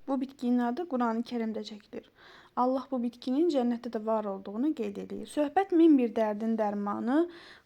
Bu bitkinin adı Qurani Kərimdə çəkilir. Allah bu bitkinin cənnətdə də var olduğunu qeyd edir. Söhbət min bir dərdin dərmanı,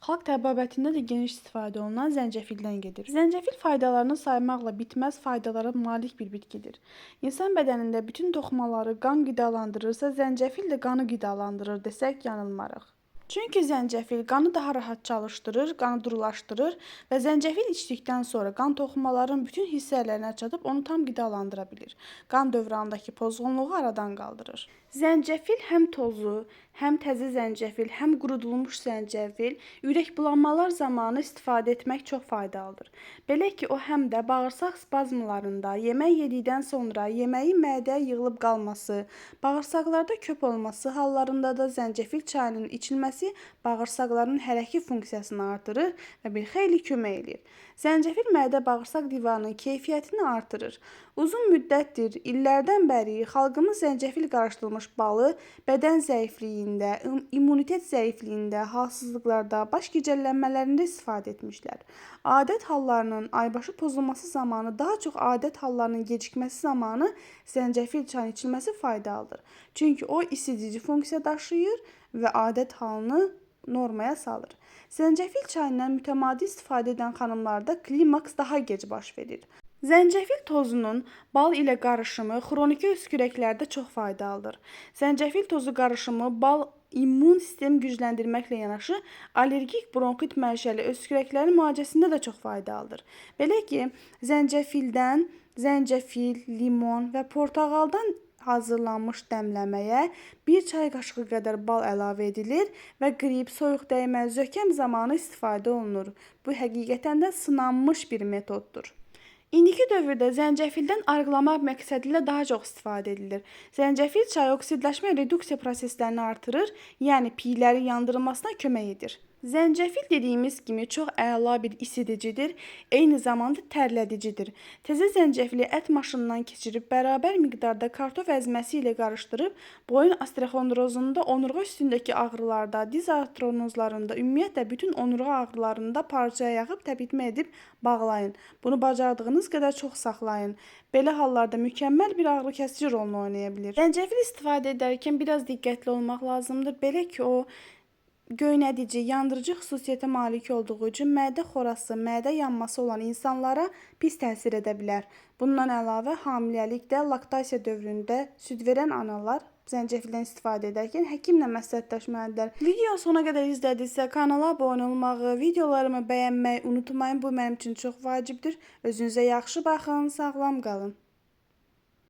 xalq təbabətində də geniş istifadə olunan zəncəfildən gedir. Zəncəfil faydalarını saymaqla bitməz faydalara malik bir bitkidir. İnsan bədənində bütün toxumaları qan qidalandırırsa, zəncəfil də qanı qidalandırır desək yanılmarıq. Çünki zəncəfil qanı daha rahat çalışdırır, qanı durulaşdırır və zəncəfil içdikdən sonra qan toxumaların bütün hissələrinə çatıb onu tam qidalandıra bilir. Qan dövranındakı pozğunluğu aradan qaldırır. Zəncəfil həm tozu, həm təzə zəncəfil, həm qurudulmuş zəncəfil, ürək bulanmalar zamanı istifadə etmək çox faydalıdır. Belə ki, o həm də bağırsaq spazmlarında, yemək yedikdən sonra yeməyin mədəyə yığılıb qalması, bağırsaqlarda köp olması hallarında da zəncəfil çayının içilməsi bağırsaqların hərəki funksiyasını artırır və bir xeyli kömək edir. Zəncəfil mədə-bağırsaq divarının keyfiyyətini artırır. Uzun müddətdir, illərdən bəri xalqımız zəncəfil qarışdırılmış balı bədən zəifliyində, immunitet zəifliyində, halsızlıqlarda, baş gicəllənmələrində istifadə etmişlər. Adət hallarının aybaşı pozulması zamanı, daha çox adət hallarının gecikməsi zamanı zəncəfil çayının içilməsi faydalıdır. Çünki o isidici funksiya daşıyır və adət halını normaya salır. Zəncəfil çayından mütəmadi istifadə edən xanımlarda klimaks daha gec baş verir. Zəncəfil tozunun bal ilə qarışımı xroniki öskürəklərdə çox faydalıdır. Zəncəfil tozu qarışımı bal immun sistemi gücləndirməklə yanaşı, allergik bronxit mənşəli öskürəklərin müalicəsində də çox faydalıdır. Belə ki, zəncəfildən, zəncəfil, limon və portağaldan hazırlanmış dəmləməyə 1 çay qaşığı qədər bal əlavə edilir və qrip, soyuq dəymə, zökəm zamanı istifadə olunur. Bu həqiqətən də sınanmış bir metoddur. İndiki dövrdə zəncəfildən arıqlamaq məqsədilə daha çox istifadə edilir. Zəncəfil çayı oksidləşmə reduksiya proseslərini artırır, yəni piylərin yandırılmasına kömək edir. Zəncəfil dediyimiz kimi çox əla bir isidicidir, eyni zamanda tərlədicidir. Təzə zəncəfili ət maşınından keçirib bərabər miqdarda kartof əzməsi ilə qarışdırıb, boyun osteoxondrozunda, onurğa üstündəki ağrılarda, diz artronozlarında, ümumiyyətlə bütün onurğa ağrılarında parçaya yaxıb təbitmə edib bağlayın. Bunu bacardığınız qədər çox saxlayın. Belə hallarda mükəmməl bir ağrı-kəsici rolunu oynaya bilir. Zəncəfil istifadə edərkən biraz diqqətli olmaq lazımdır. Belə ki, o göynədici, yandırıcı xüsusiyyətə malik olduğu üçün mədə xorası, mədə yanması olan insanlara pis təsir edə bilər. Bundan əlavə, hamiləlikdə, laktasiya dövründə süd verən analar zəncəfildən istifadə edərkən həkimlə məsləhətləşməlidirlər. Videonu sona qədər izlədinizsə, kanala abunə olmağı, videolarımı bəyənməyi unutmayın. Bu mənim üçün çox vacibdir. Özünüzə yaxşı baxın, sağlam qalın.